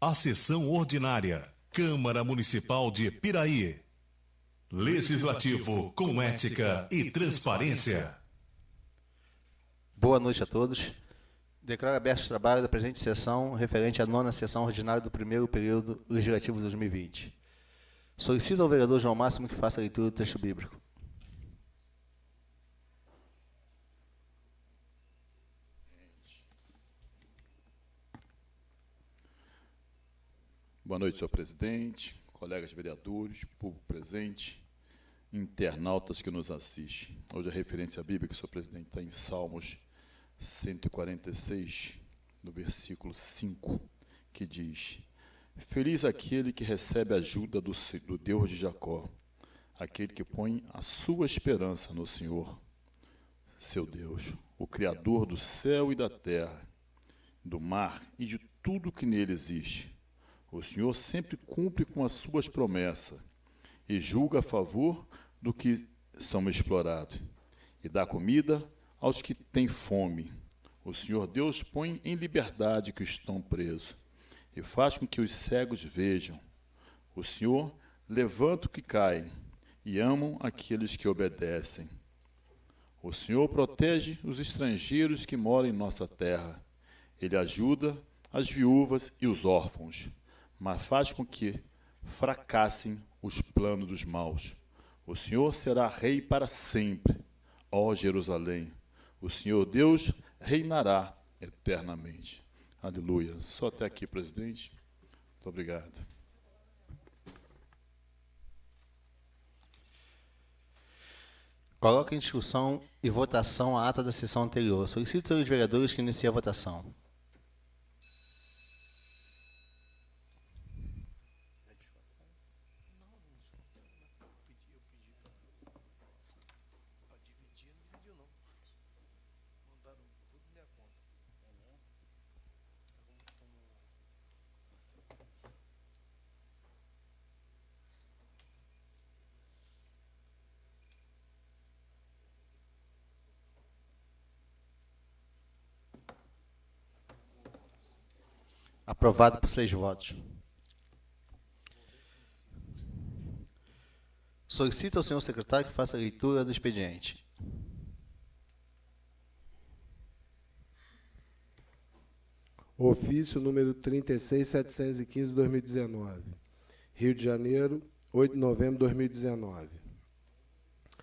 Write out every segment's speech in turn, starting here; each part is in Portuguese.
A sessão ordinária, Câmara Municipal de Piraí. Legislativo com ética e transparência. Boa noite a todos. Declaro aberto o trabalho da presente sessão referente à 9ª sessão ordinária do primeiro período legislativo de 2020. Solicito ao vereador João Máximo que faça a leitura do texto bíblico. Boa noite, senhor presidente, colegas vereadores, público presente, internautas que nos assistem. Hoje a referência bíblica, senhor presidente, está em Salmos 146, no versículo 5, que diz: Feliz aquele que recebe a ajuda do Deus de Jacó, aquele que põe a sua esperança no Senhor, seu Deus, o Criador do céu e da terra, do mar e de tudo que nele existe. O Senhor sempre cumpre com as suas promessas e julga a favor do que são explorados e dá comida aos que têm fome. O Senhor Deus põe em liberdade que estão presos e faz com que os cegos vejam. O Senhor levanta o que cai e ama aqueles que obedecem. O Senhor protege os estrangeiros que moram em nossa terra. Ele ajuda as viúvas e os órfãos, mas faz com que fracassem os planos dos maus. O Senhor será rei para sempre, ó Jerusalém. O Senhor Deus reinará eternamente. Aleluia. Só até aqui, presidente. Muito obrigado. Coloque em discussão e votação a ata da sessão anterior. Solicito aos vereadores que iniciem a votação. Aprovado por 6 votos. Solicito ao senhor secretário que faça a leitura do expediente. Ofício número 36.715/2019. Rio de Janeiro, 8 de novembro de 2019.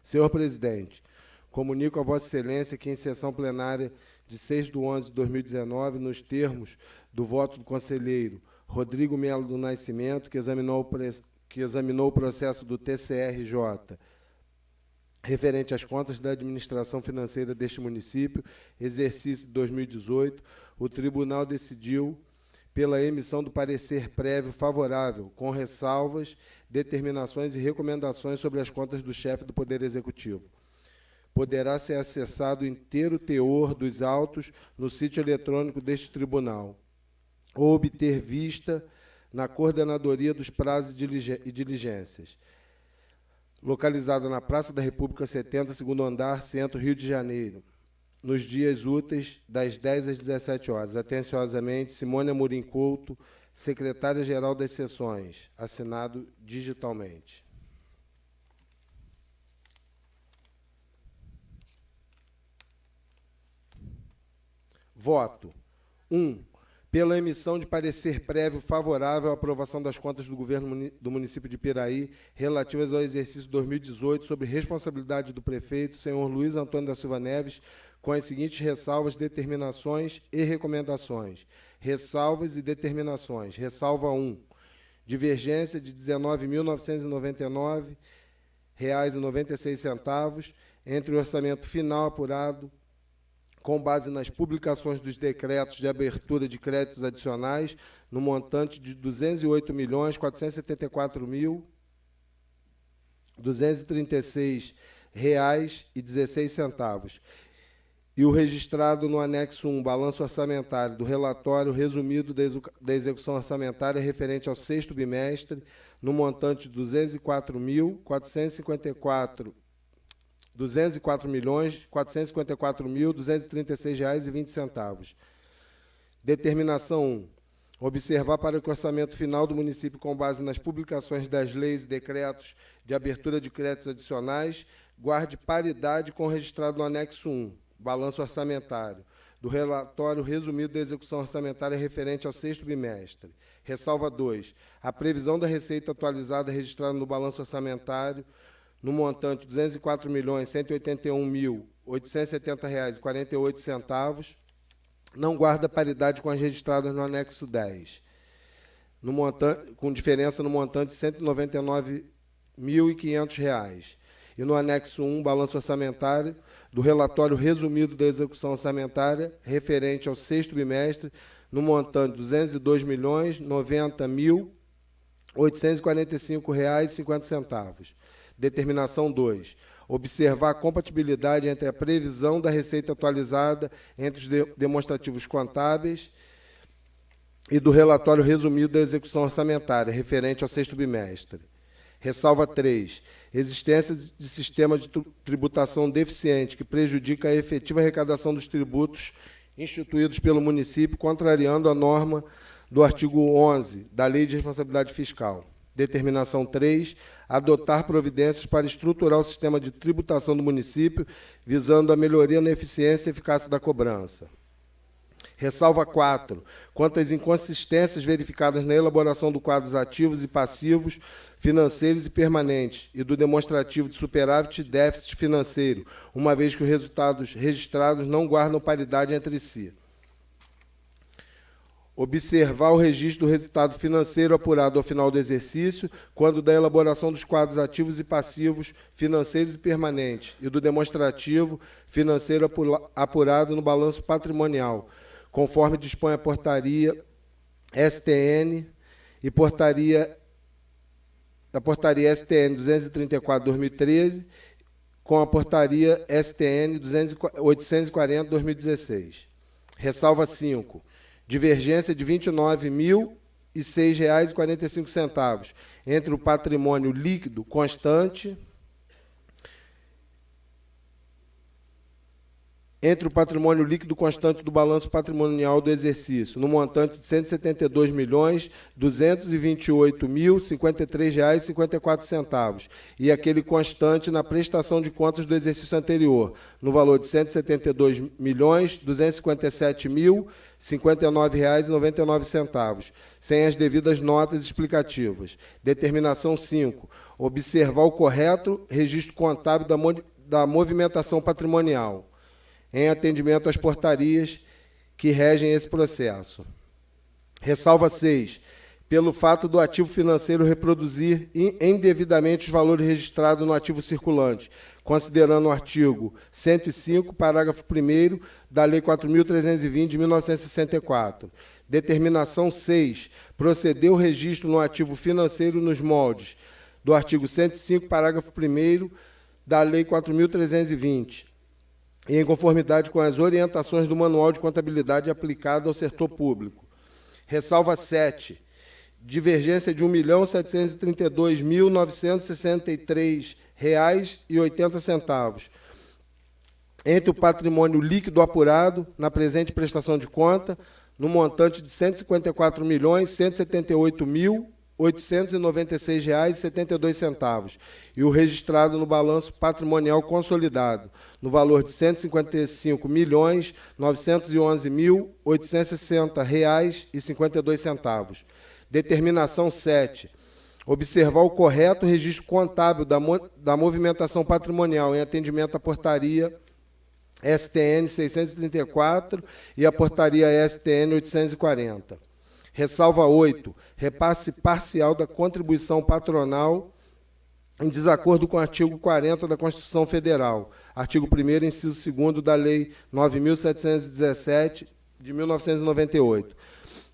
Senhor presidente, comunico a Vossa Excelência que em sessão plenária de 6/11/2019, nos termos do voto do conselheiro Rodrigo Melo do Nascimento, que examinou o processo do TCRJ referente às contas da administração financeira deste município, exercício de 2018, o tribunal decidiu pela emissão do parecer prévio favorável, com ressalvas, determinações e recomendações sobre as contas do chefe do Poder Executivo. Poderá ser acessado o inteiro teor dos autos no sítio eletrônico deste tribunal, ou obter vista na coordenadoria dos prazos e diligências, localizada na Praça da República 70, segundo andar, Centro, Rio de Janeiro, nos dias úteis, das 10 às 17 horas. Atenciosamente, Simone Amorim Couto, secretária-geral das sessões. Assinado digitalmente. Voto. 1. Pela emissão de parecer prévio favorável à aprovação das contas do governo do município de Piraí relativas ao exercício 2018, sob responsabilidade do prefeito, senhor Luiz Antônio da Silva Neves, com as seguintes ressalvas, determinações e recomendações. Ressalvas e determinações. Ressalva 1. Divergência de R$ 19.999,96 entre o orçamento final apurado com base nas publicações dos decretos de abertura de créditos adicionais, no montante de R$ 208.474.236,16, e o registrado no anexo 1, balanço orçamentário do relatório resumido da execução orçamentária referente ao 6º bimestre, no montante de R$ 204.454.236,20. Determinação 1. Observar para que o orçamento final do município, com base nas publicações das leis e decretos de abertura de créditos adicionais, guarde paridade com o registrado no anexo 1, balanço orçamentário, do relatório resumido da execução orçamentária referente ao 6º bimestre. Ressalva 2. A previsão da receita atualizada registrada no balanço orçamentário no montante de R$ 204.181.870,48, não guarda paridade com as registradas no anexo 10, no montante, com diferença no montante de R$ 199.500. E no anexo 1, balanço orçamentário, do relatório resumido da execução orçamentária referente ao 6º bimestre, no montante de R$ 202.090.845,50. Determinação 2. Observar a compatibilidade entre a previsão da receita atualizada entre os demonstrativos contábeis e do relatório resumido da execução orçamentária referente ao 6º bimestre. Ressalva 3. Existência de sistema de tributação deficiente que prejudica a efetiva arrecadação dos tributos instituídos pelo município, contrariando a norma do artigo 11 da Lei de Responsabilidade Fiscal. Determinação 3. Adotar providências para estruturar o sistema de tributação do município, visando a melhoria na eficiência e eficácia da cobrança. Ressalva 4. Quanto às inconsistências verificadas na elaboração do quadro dos ativos e passivos financeiros e permanentes e do demonstrativo de superávit e déficit financeiro, uma vez que os resultados registrados não guardam paridade entre si. Observar o registro do resultado financeiro apurado ao final do exercício, quando da elaboração dos quadros ativos e passivos financeiros e permanentes e do demonstrativo financeiro apurado no balanço patrimonial, conforme dispõe a portaria STN e a portaria STN 234/2013, com a portaria STN 840/2016. Ressalva 5. Divergência de R$ 29.006,45 entre o patrimônio líquido constante do balanço patrimonial do exercício, no montante de R$ 172.228.053,54, e aquele constante na prestação de contas do exercício anterior, no valor de R$ 172.257.059,99, sem as devidas notas explicativas. Determinação 5. Observar o correto registro contábil da movimentação patrimonial, em atendimento às portarias que regem esse processo. Ressalva 6. Pelo fato do ativo financeiro reproduzir indevidamente os valores registrados no ativo circulante, considerando o artigo 105, parágrafo 1º da Lei 4.320, de 1964. Determinação 6. Proceder o registro no ativo financeiro nos moldes do artigo 105, parágrafo 1º da Lei 4.320, e em conformidade com as orientações do Manual de Contabilidade aplicado ao setor público. Ressalva 7. Divergência de R$ 1.732.963,80 entre o patrimônio líquido apurado na presente prestação de conta, no montante de R$ 154.178.896,72, e o registrado no balanço patrimonial consolidado, no valor de R$ 155.911.860,52. Determinação 7. Observar o correto registro contábil da movimentação patrimonial em atendimento à portaria STN 634 e a portaria STN 840. Ressalva 8. Repasse parcial da contribuição patronal em desacordo com o artigo 40 da Constituição Federal, artigo 1º, inciso 2º da Lei 9.717, de 1998.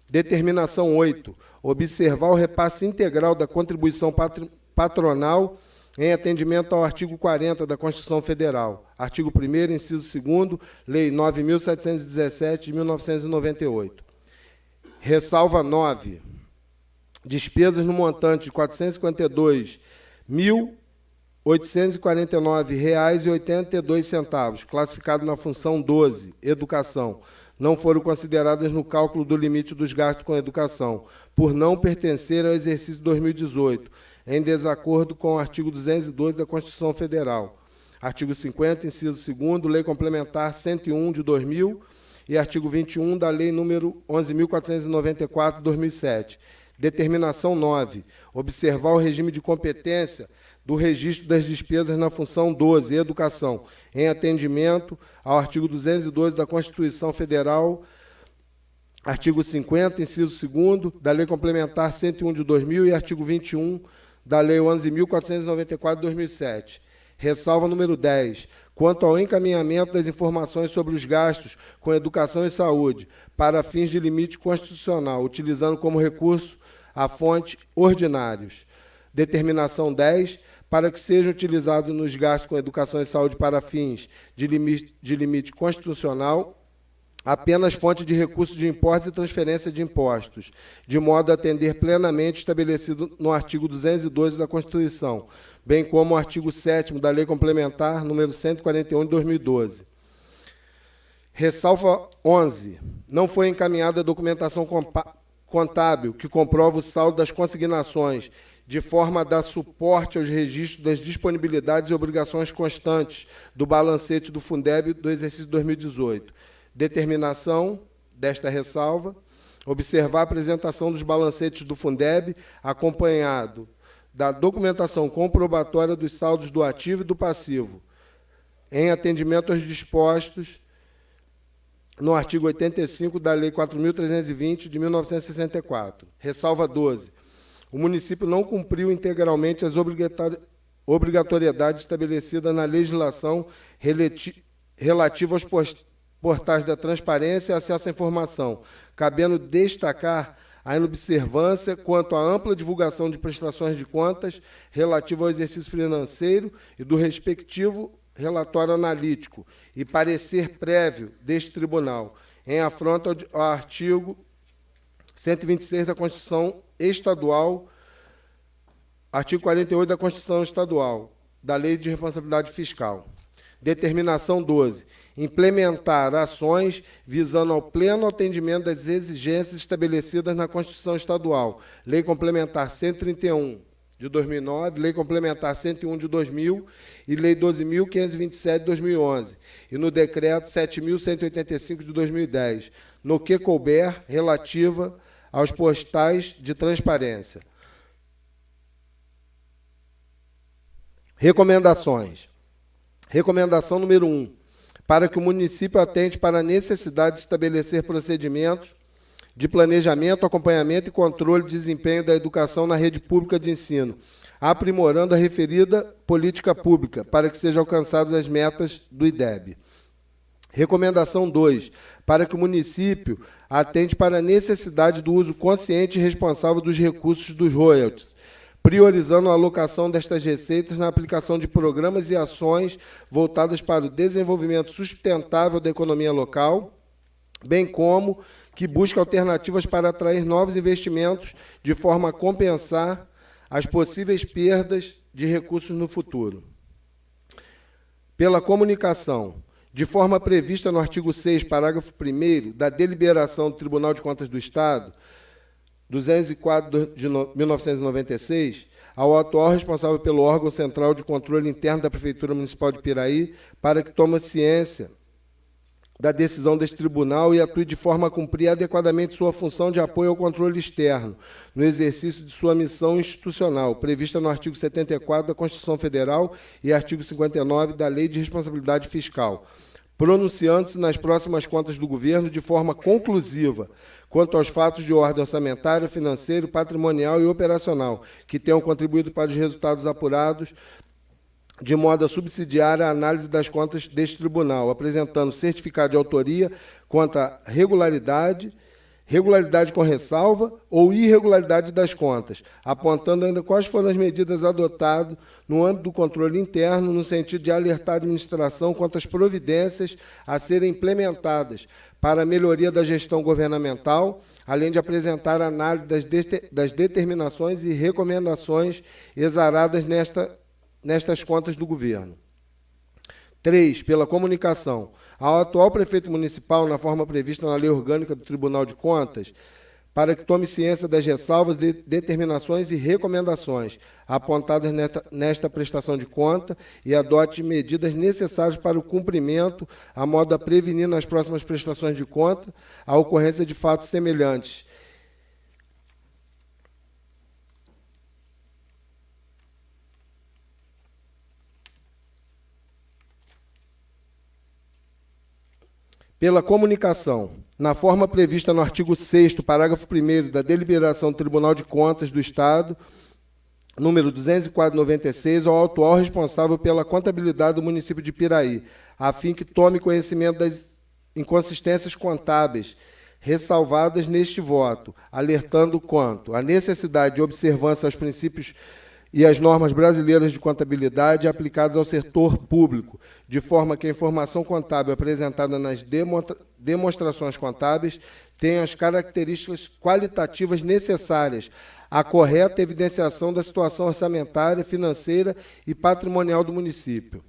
Determinação 8. Observar o repasse integral da contribuição patronal em atendimento ao artigo 40 da Constituição Federal, artigo 1º, inciso 2º, Lei 9.717, de 1998. Ressalva 9. Despesas no montante de R$ 452.849,82, classificado na função 12, Educação, não foram consideradas no cálculo do limite dos gastos com educação, por não pertencerem ao exercício 2018, em desacordo com o artigo 212 da Constituição Federal. Artigo 50, inciso 2º, Lei Complementar 101 de 2000 e artigo 21 da Lei número 11.494 de 2007. Determinação 9. Observar o regime de competência do registro das despesas na função 12, Educação, em atendimento ao artigo 212 da Constituição Federal, artigo 50, inciso 2º, da Lei Complementar 101 de 2000 e artigo 21 da Lei 11.494 de 2007. Ressalva número 10. Quanto ao encaminhamento das informações sobre os gastos com educação e saúde para fins de limite constitucional, utilizando como recurso a fonte ordinários. Determinação 10. Para que sejam utilizados nos gastos com educação e saúde para fins de limite constitucional, apenas fonte de recursos de impostos e transferência de impostos, de modo a atender plenamente estabelecido no artigo 212 da Constituição, bem como o artigo 7º da Lei Complementar número 141 de 2012. Ressalva 11. Não foi encaminhada a documentação contábil que comprova o saldo das consignações, de forma a dar suporte aos registros das disponibilidades e obrigações constantes do balancete do Fundeb do exercício 2018. Determinação desta ressalva, observar a apresentação dos balancetes do Fundeb, acompanhado da documentação comprobatória dos saldos do ativo e do passivo, em atendimento aos dispostos no artigo 85 da Lei 4.320, de 1964. Ressalva 12. O município não cumpriu integralmente as obrigatoriedades estabelecidas na legislação relativa aos portais da transparência e acesso à informação, cabendo destacar a inobservância quanto à ampla divulgação de prestações de contas relativa ao exercício financeiro e do respectivo relatório analítico e parecer prévio deste tribunal, em afronta ao artigo 126 da Constituição Estadual, artigo 48 da Constituição Estadual, da Lei de Responsabilidade Fiscal. Determinação 12. Implementar ações visando ao pleno atendimento das exigências estabelecidas na Constituição Estadual, Lei Complementar 131 de 2009, Lei Complementar 101 de 2000 e Lei 12.527 de 2011, e no Decreto 7.185 de 2010, no que couber, relativa aos postais de transparência. Recomendações. Recomendação número 1. Para que o município atente para a necessidade de estabelecer procedimentos de planejamento, acompanhamento e controle de desempenho da educação na rede pública de ensino, aprimorando a referida política pública, para que sejam alcançadas as metas do IDEB. Recomendação 2. Para que o município atente para a necessidade do uso consciente e responsável dos recursos dos royalties, priorizando a alocação destas receitas na aplicação de programas e ações voltadas para o desenvolvimento sustentável da economia local, bem como que busque alternativas para atrair novos investimentos de forma a compensar as possíveis perdas de recursos no futuro. Pela comunicação, de forma prevista no artigo 6, parágrafo 1º da deliberação do Tribunal de Contas do Estado, 204 de 1996, ao atual responsável pelo órgão central de controle interno da Prefeitura Municipal de Piraí, para que tome ciência da decisão deste tribunal e atue de forma a cumprir adequadamente sua função de apoio ao controle externo, no exercício de sua missão institucional, prevista no artigo 74 da Constituição Federal e artigo 59 da Lei de Responsabilidade Fiscal, pronunciando-se nas próximas contas do governo de forma conclusiva quanto aos fatos de ordem orçamentária, financeira, patrimonial e operacional que tenham contribuído para os resultados apurados, de modo a subsidiar a análise das contas deste tribunal, apresentando certificado de autoria quanto à regularidade com ressalva ou irregularidade das contas, apontando ainda quais foram as medidas adotadas no âmbito do controle interno, no sentido de alertar a administração quanto às providências a serem implementadas para a melhoria da gestão governamental, além de apresentar a análise das determinações e recomendações exaradas nestas contas do governo. 3. Pela comunicação ao atual prefeito municipal, na forma prevista na Lei Orgânica do Tribunal de Contas, para que tome ciência das ressalvas, determinações e recomendações apontadas nesta prestação de conta e adote medidas necessárias para o cumprimento, a modo de prevenir nas próximas prestações de conta a ocorrência de fatos semelhantes. Pela comunicação, na forma prevista no artigo 6º, parágrafo 1º da deliberação do Tribunal de Contas do Estado, número 204/96, ao atual responsável pela contabilidade do município de Piraí, a fim que tome conhecimento das inconsistências contábeis ressalvadas neste voto, alertando quanto à necessidade de observância aos princípios e as normas brasileiras de contabilidade aplicadas ao setor público, de forma que a informação contábil apresentada nas demonstrações contábeis tenha as características qualitativas necessárias à correta evidenciação da situação orçamentária, financeira e patrimonial do município.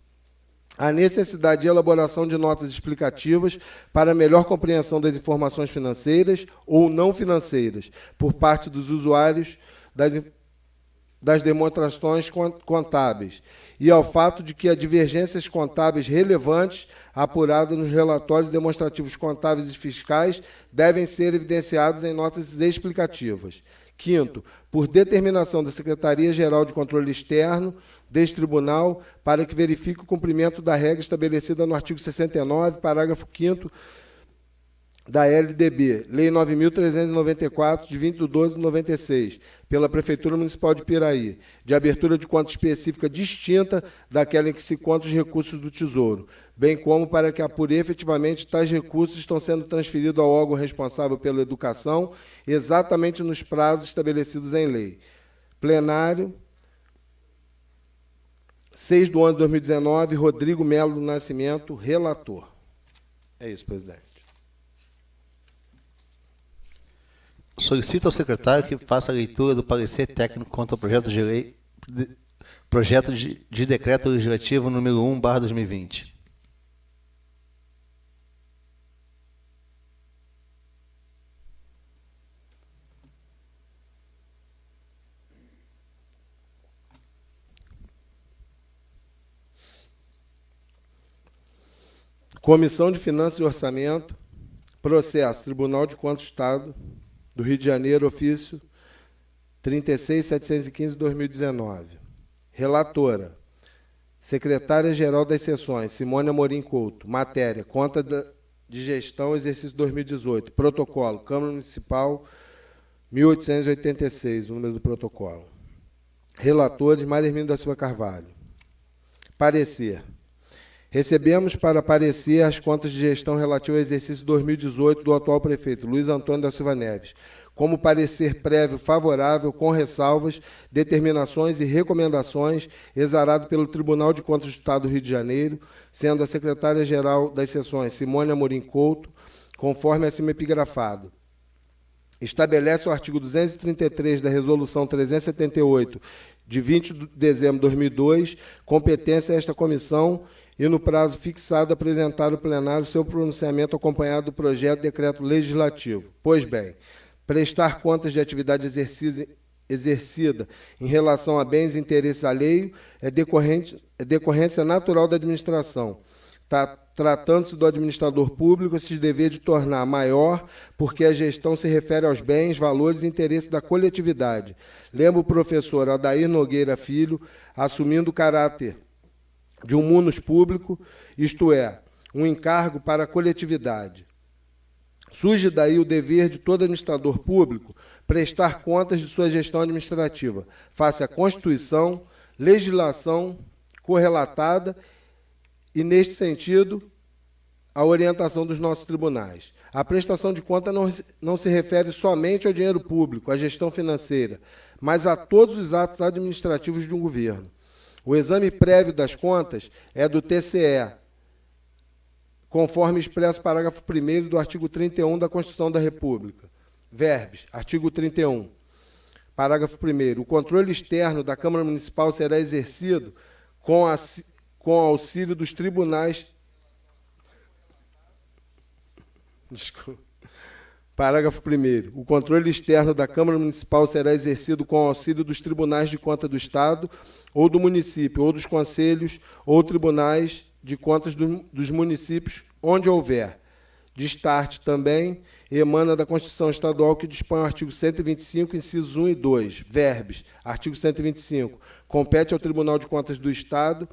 A necessidade de elaboração de notas explicativas para melhor compreensão das informações financeiras ou não financeiras por parte dos usuários das demonstrações contábeis, e ao fato de que há divergências contábeis relevantes apuradas nos relatórios demonstrativos contábeis e fiscais devem ser evidenciados em notas explicativas. Quinto, por determinação da Secretaria-Geral de Controle Externo deste tribunal, para que verifique o cumprimento da regra estabelecida no artigo 69, parágrafo 5º, da LDB, Lei 9.394, de 20/12/96, pela Prefeitura Municipal de Piraí, de abertura de conta específica distinta daquela em que se contam os recursos do Tesouro, bem como para que apure efetivamente tais recursos estão sendo transferidos ao órgão responsável pela educação, exatamente nos prazos estabelecidos em lei. Plenário, 6/11/2019, Rodrigo Melo do Nascimento, relator. É isso, presidente. Solicito ao secretário que faça a leitura do parecer técnico quanto ao projeto de lei, projeto de decreto legislativo número 1/2020. Comissão de Finanças e Orçamento, processo, Tribunal de Contas do Estado do Rio de Janeiro, ofício 36.715/2019. Relatora, secretária-geral das sessões, Simone Amorim Couto. Matéria, conta de gestão, exercício 2018. Protocolo, Câmara Municipal, 1886, o número do protocolo. Relatores, Maria Hermínio da Silva Carvalho. Parecer. Recebemos para parecer as contas de gestão relativas ao exercício 2018 do atual prefeito, Luiz Antônio da Silva Neves, como parecer prévio favorável, com ressalvas, determinações e recomendações, exarado pelo Tribunal de Contas do Estado do Rio de Janeiro, sendo a secretária-geral das sessões, Simone Amorim Couto, conforme acima epigrafado. Estabelece o artigo 233 da Resolução 378, de 20 de dezembro de 2002, competência a esta comissão e, no prazo fixado, apresentar ao plenário seu pronunciamento acompanhado do projeto de decreto legislativo. Pois bem, prestar contas de atividade exercida em relação a bens e interesses alheios é decorrência natural da administração. Tratando-se do administrador público, esse dever de tornar maior, porque a gestão se refere aos bens, valores e interesses da coletividade. Lembra o professor Adair Nogueira Filho, assumindo o caráter de um munus público, isto é, um encargo para a coletividade. Surge daí o dever de todo administrador público prestar contas de sua gestão administrativa, face à Constituição, legislação correlatada e, neste sentido, a orientação dos nossos tribunais. A prestação de conta não se refere somente ao dinheiro público, à gestão financeira, mas a todos os atos administrativos de um governo. O exame prévio das contas é do TCE, conforme expresso parágrafo 1º do artigo 31 da Constituição da República. Verbes, artigo 31, parágrafo 1º. O controle externo da Câmara Municipal será exercido com com auxílio dos tribunais... Desculpa. Parágrafo 1º. O controle externo da Câmara Municipal será exercido com auxílio dos tribunais de conta do Estado ou do município, ou dos conselhos ou tribunais de contas dos municípios, onde houver. Destarte também emana da Constituição Estadual, que dispõe o artigo 125, incisos 1 e 2. Verbes. Artigo 125. Compete ao Tribunal de Contas do Estado,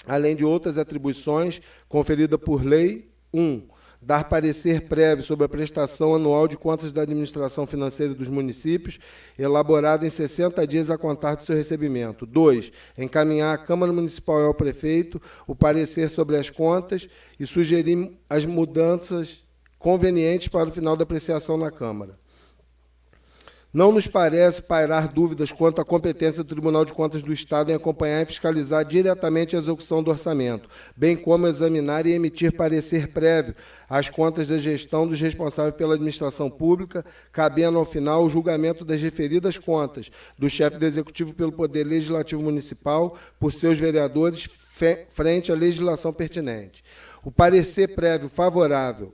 além de outras atribuições, conferida por lei, 1. Dar parecer prévio sobre a prestação anual de contas da administração financeira dos municípios, elaborado em 60 dias a contar de seu recebimento. 2. Encaminhar à Câmara Municipal e ao prefeito o parecer sobre as contas e sugerir as mudanças convenientes para o final da apreciação na Câmara. Não nos parece pairar dúvidas quanto à competência do Tribunal de Contas do Estado em acompanhar e fiscalizar diretamente a execução do orçamento, bem como examinar e emitir parecer prévio às contas da gestão dos responsáveis pela administração pública, cabendo ao final o julgamento das referidas contas do chefe do Executivo pelo Poder Legislativo Municipal, por seus vereadores, frente à legislação pertinente. O parecer prévio favorável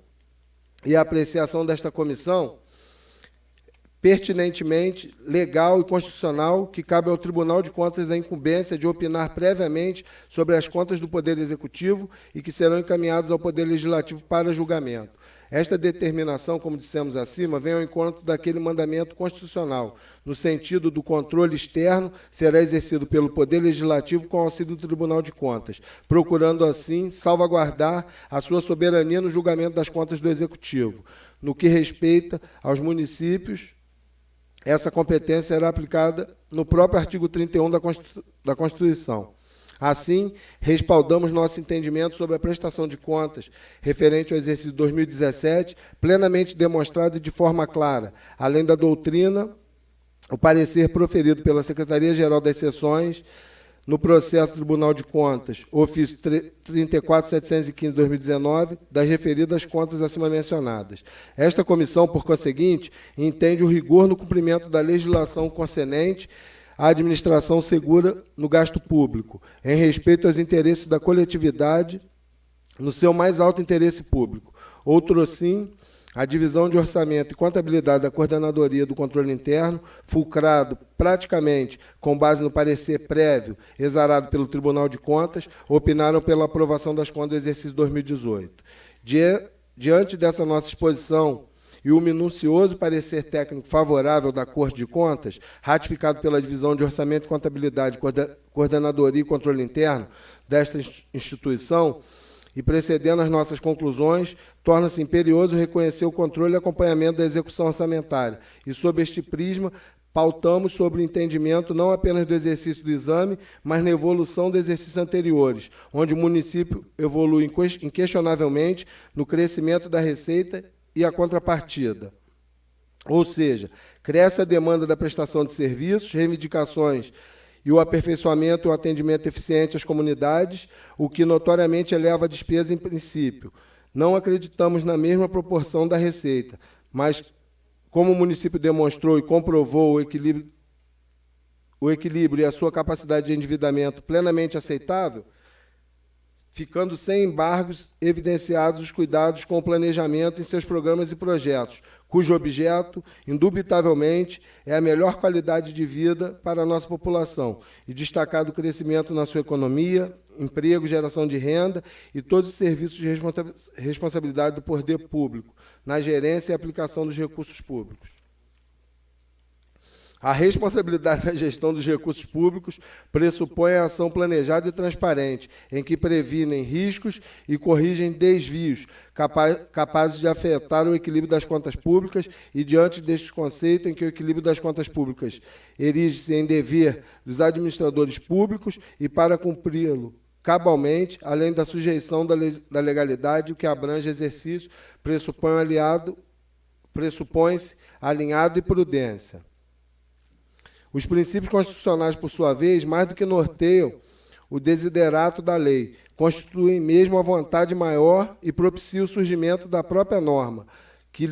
e a apreciação desta comissão pertinentemente, legal e constitucional, que cabe ao Tribunal de Contas a incumbência de opinar previamente sobre as contas do Poder Executivo e que serão encaminhadas ao Poder Legislativo para julgamento. Esta determinação, como dissemos acima, vem ao encontro daquele mandamento constitucional, no sentido do controle externo será exercido pelo Poder Legislativo com auxílio do Tribunal de Contas, procurando, assim, salvaguardar a sua soberania no julgamento das contas do Executivo. No que respeita aos municípios, essa competência será aplicada no próprio artigo 31 da Constituição. Assim, respaldamos nosso entendimento sobre a prestação de contas referente ao exercício 2017, plenamente demonstrado e de forma clara, além da doutrina, o parecer proferido pela Secretaria-Geral das Seções, no processo Tribunal de Contas, ofício 34.715/2019, das referidas contas acima mencionadas. Esta comissão, por conseguinte, entende o rigor no cumprimento da legislação concernente à administração segura no gasto público, em respeito aos interesses da coletividade, no seu mais alto interesse público. Outro sim, a divisão de orçamento e contabilidade da Coordenadoria do Controle Interno, fulcrado praticamente com base no parecer prévio exarado pelo Tribunal de Contas, opinaram pela aprovação das contas do exercício 2018. Diante dessa nossa exposição e o minucioso parecer técnico favorável da Corte de Contas, ratificado pela Divisão de Orçamento e Contabilidade, Coordenadoria e Controle Interno desta instituição, e precedendo as nossas conclusões, torna-se imperioso reconhecer o controle e acompanhamento da execução orçamentária. E, sob este prisma, pautamos sobre o entendimento não apenas do exercício do exame, mas na evolução dos exercícios anteriores, onde o município evolui inquestionavelmente no crescimento da receita e a contrapartida. Ou seja, cresce a demanda da prestação de serviços, reivindicações e o aperfeiçoamento e o atendimento eficiente às comunidades, o que notoriamente eleva a despesa em princípio. Não acreditamos na mesma proporção da receita, mas, como o município demonstrou e comprovou o equilíbrio e a sua capacidade de endividamento plenamente aceitável, ficando sem embargos evidenciados os cuidados com o planejamento em seus programas e projetos, cujo objeto, indubitavelmente, é a melhor qualidade de vida para a nossa população, e destacado o crescimento na sua economia, emprego, geração de renda e todos os serviços de responsabilidade do poder público, na gerência e aplicação dos recursos públicos. A responsabilidade na gestão dos recursos públicos pressupõe a ação planejada e transparente, em que previnem riscos e corrigem desvios capazes de afetar o equilíbrio das contas públicas e, diante deste conceito, em que o equilíbrio das contas públicas erige-se em dever dos administradores públicos e, para cumpri-lo cabalmente, além da sujeição da legalidade, o que abrange exercício, pressupõe-se alinhado e prudência. Os princípios constitucionais, por sua vez, mais do que norteiam o desiderato da lei, constituem mesmo a vontade maior e propiciam o surgimento da própria norma, que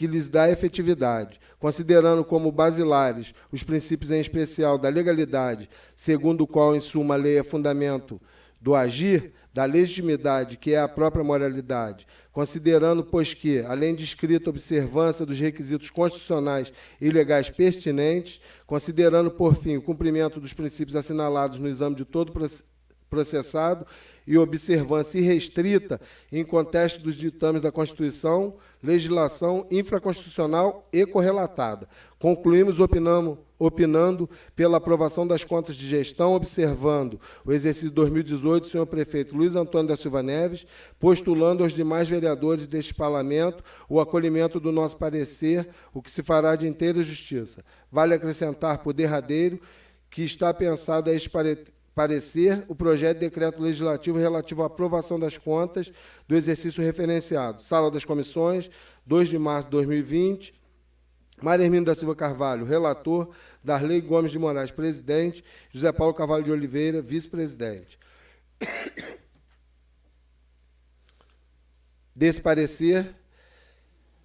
lhes dá efetividade, considerando como basilares os princípios, em especial, da legalidade, segundo o qual, em suma, a lei é fundamento do agir, da legitimidade, que é a própria moralidade, considerando, pois que, além de escrita observância dos requisitos constitucionais e legais pertinentes, considerando, por fim, o cumprimento dos princípios assinalados no exame de todo processado e observância irrestrita em contexto dos ditames da Constituição, legislação infraconstitucional e correlatada. Concluímos opinando pela aprovação das contas de gestão, observando o exercício 2018 do senhor prefeito Luiz Antônio da Silva Neves, postulando aos demais vereadores deste parlamento o acolhimento do nosso parecer, o que se fará de inteira justiça. Vale acrescentar, por derradeiro, que está pensado a este parecer o projeto de decreto legislativo relativo à aprovação das contas do exercício referenciado. Sala das Comissões, 2 de março de 2020. Mário Hermínio da Silva Carvalho, relator. Darley Gomes de Moraes, presidente. José Paulo Carvalho de Oliveira, vice-presidente. Desse parecer,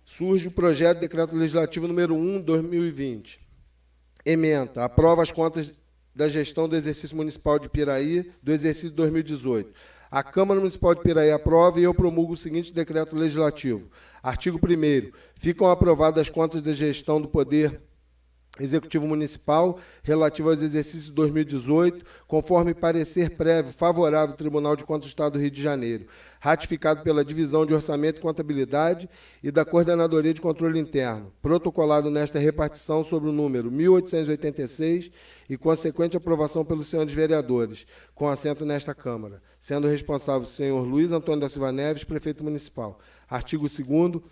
surge o projeto de decreto legislativo número 1/2020. Ementa, aprova as contas da gestão do exercício municipal de Piraí, do exercício 2018. A Câmara Municipal de Piraí aprova e eu promulgo o seguinte decreto legislativo. Artigo 1º. Ficam aprovadas as contas da gestão do Poder Executivo Municipal relativo aos exercícios 2018, conforme parecer prévio favorável do Tribunal de Contas do Estado do Rio de Janeiro, ratificado pela Divisão de Orçamento e Contabilidade e da Coordenadoria de Controle Interno, protocolado nesta repartição sobre o número 1886 e consequente aprovação pelos senhores vereadores, com assento nesta Câmara, sendo responsável o senhor Luiz Antônio da Silva Neves, prefeito municipal. Artigo 2º.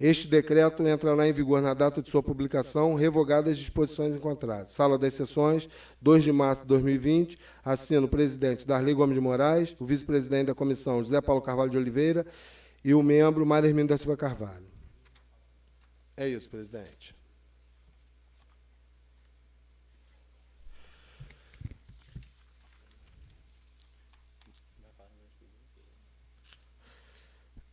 Este decreto entrará em vigor na data de sua publicação, revogadas as disposições encontradas. Sala das Sessões, 2 de março de 2020. Assino o presidente Darley Gomes de Moraes, o vice-presidente da comissão José Paulo Carvalho de Oliveira e o membro Mário Hermínio da Silva Carvalho. É isso, presidente.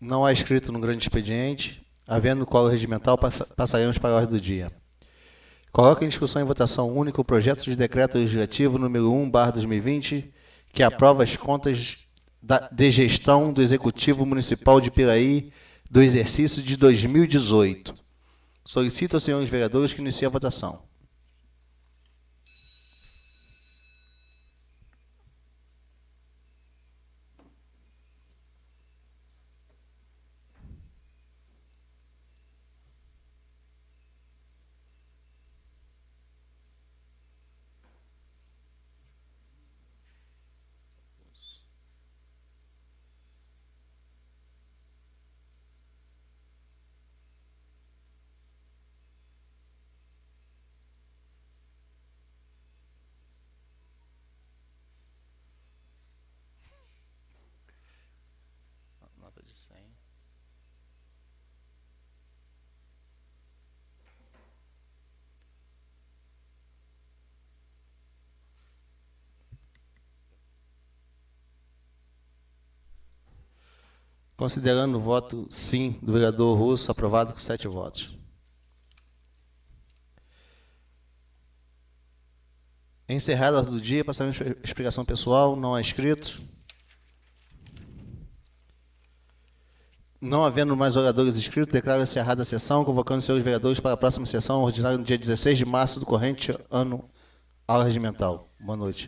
Não há escrito no grande expediente. Havendo quórum regimental, passaremos para a ordem do dia. Coloco em discussão e votação única o projeto de decreto legislativo número 1/2020, que aprova as contas de gestão do Executivo Municipal de Piraí do exercício de 2018. Solicito aos senhores vereadores que iniciem a votação. Nota de 100. Considerando o voto sim do vereador Russo, aprovado com 7 votos. Encerrada a ordem do dia, passaremos para a explicação pessoal. Não há inscritos. Não havendo mais oradores inscritos, declaro encerrada a sessão, convocando os senhores vereadores para a próxima sessão ordinária no dia 16 de março do corrente ano aula regimental. Boa noite.